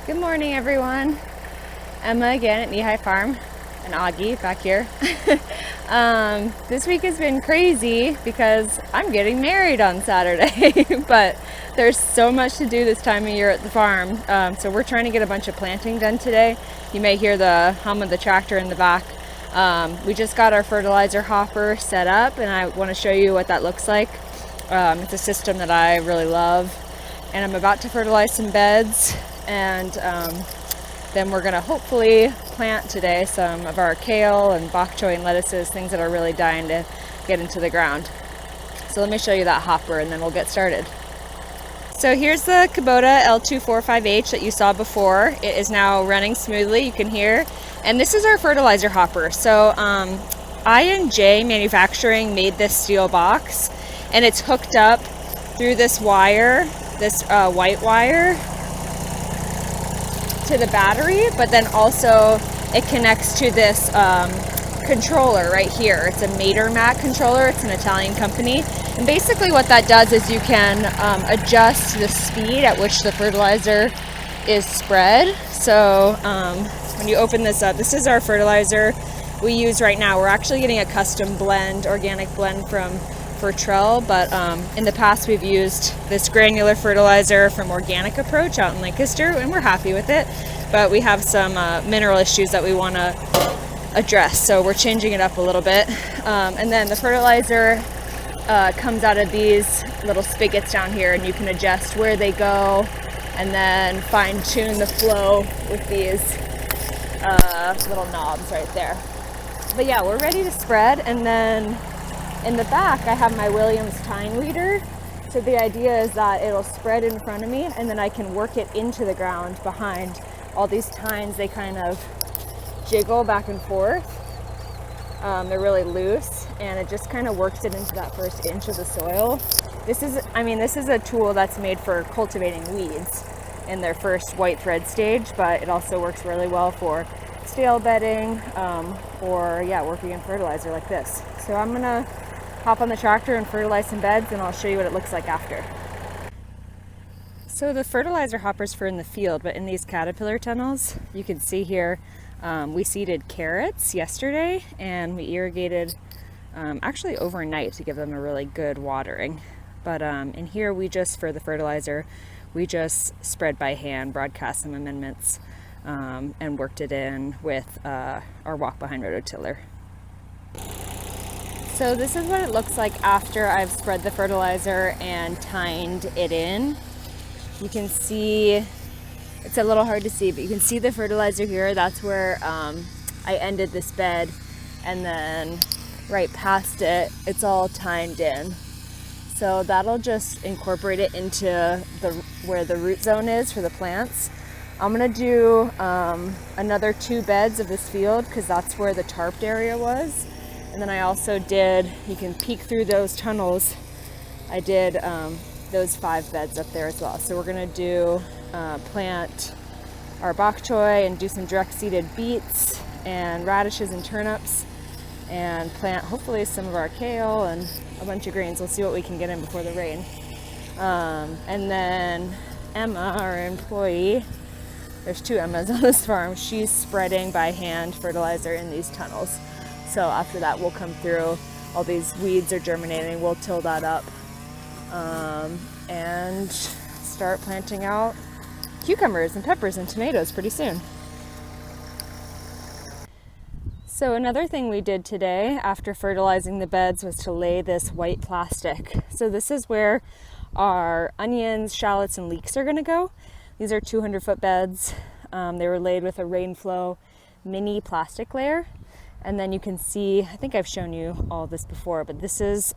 Good morning, everyone. Emma again at Kneehigh Farm, and Augie back here. This week has been crazy because I'm getting married on Saturday, but there's so much to do this time of year at the farm. So we're trying to get a bunch of planting done today. You may hear the hum of the tractor in the back. We just got our fertilizer hopper set up, and I want to show you what that looks like. It's a system that I really love, and I'm about to fertilize some beds, and then we're going to hopefully plant today some of our kale and bok choy and lettuces, things that are really dying to get into the ground. So let me show you that hopper and then we'll get started. So here's the Kubota L245H that you saw before. It is now running smoothly, you can hear. And this is our fertilizer hopper. So I&J Manufacturing made this steel box, and it's hooked up through this wire, this white wire, to the battery, but then also it connects to this controller right here. It's a Matermat controller. It's an Italian company, and basically what that does is you can adjust the speed at which the fertilizer is spread. So when you open this up, this is our fertilizer we use right now. We're actually getting a custom blend, organic blend from Fertilizing, but in the past we've used this granular fertilizer from Organic Approach out in Lancaster, and we're happy with it, but we have some mineral issues that we want to address, so we're changing it up a little bit. And then the fertilizer comes out of these little spigots down here, and you can adjust where they go and then fine-tune the flow with these little knobs right there. But yeah, we're ready to spread, and then in the back, I have my Williams tine weeder. So the idea is that it'll spread in front of me, and then I can work it into the ground behind all these tines. They kind of jiggle back and forth. They're really loose, and it just kind of works it into that first inch of the soil. This is a tool that's made for cultivating weeds in their first white thread stage, but it also works really well for stale bedding or working in fertilizer like this. So I'm gonna hop on the tractor and fertilize some beds, and I'll show you what it looks like after. So the fertilizer hopper's for in the field, but in these caterpillar tunnels, you can see here, we seeded carrots yesterday, and we irrigated actually overnight to give them a really good watering. But in here, for the fertilizer, we just spread by hand, broadcast some amendments, and worked it in with our walk-behind rototiller. So this is what it looks like after I've spread the fertilizer and tined it in. You can see, it's a little hard to see, but you can see the fertilizer here. That's where I ended this bed, and then right past it, it's all tined in. So that'll just incorporate it into where the root zone is for the plants. I'm gonna do another 2 beds of this field because that's where the tarped area was. And then I also did, you can peek through those tunnels, I did those 5 beds up there as well. So we're gonna do plant our bok choy and do some direct seeded beets and radishes and turnips, and plant hopefully some of our kale and a bunch of greens. We'll see what we can get in before the rain. And then Emma, our employee, there's 2 Emmas on this farm, she's spreading by hand fertilizer in these tunnels. So after that, we'll come through, all these weeds are germinating, we'll till that up and start planting out cucumbers and peppers and tomatoes pretty soon. So another thing we did today after fertilizing the beds was to lay this white plastic. So this is where our onions, shallots, and leeks are gonna go. These are 200-foot beds. They were laid with a rainflow mini plastic layer. And then you can see, I think I've shown you all this before, but this is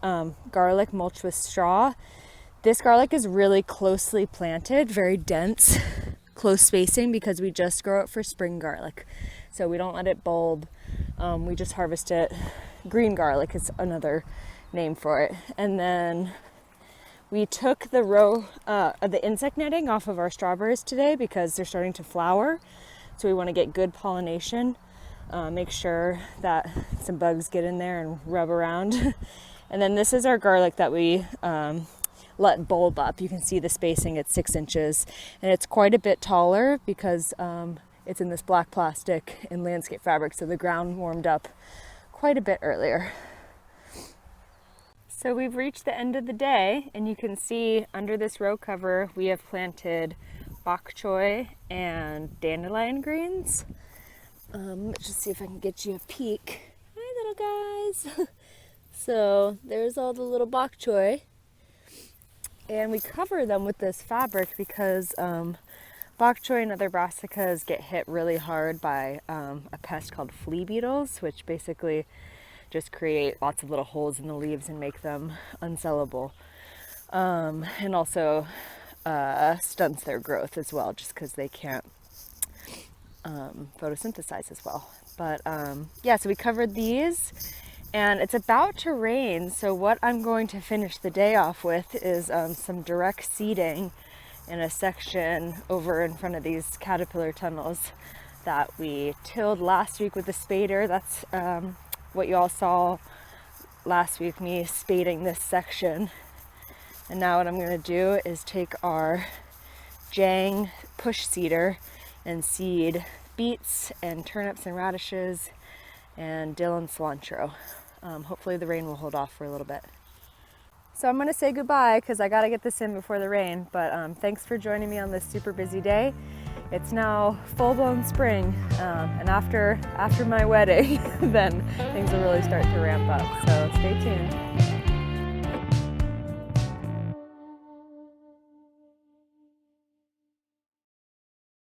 garlic mulch with straw. This garlic is really closely planted, very dense, close spacing, because we just grow it for spring garlic. So we don't let it bulb. We just harvest it. Green garlic is another name for it. And then we took the row of the insect netting off of our strawberries today because they're starting to flower. So we want to get good pollination. Make sure that some bugs get in there and rub around. And then this is our garlic that we let bulb up. You can see the spacing at 6 inches, and it's quite a bit taller because it's in this black plastic and landscape fabric, so the ground warmed up quite a bit earlier. So we've reached the end of the day, and you can see under this row cover we have planted bok choy and dandelion greens. Let's just see if I can get you a peek. Hi little guys. So there's all the little bok choy, and we cover them with this fabric because bok choy and other brassicas get hit really hard by a pest called flea beetles, which basically just create lots of little holes in the leaves and make them unsellable, and also stunts their growth as well, just because they can't photosynthesize as well. But yeah, so we covered these, and it's about to rain, so what I'm going to finish the day off with is some direct seeding in a section over in front of these caterpillar tunnels that we tilled last week with the spader. That's what you all saw last week, me spading this section. And now what I'm going to do is take our Jang push seeder and seed beets and turnips and radishes and dill and cilantro. Hopefully the rain will hold off for a little bit. So I'm going to say goodbye because I got to get this in before the rain, but thanks for joining me on this super busy day. It's now full-blown spring, and after my wedding, then things will really start to ramp up. So stay tuned.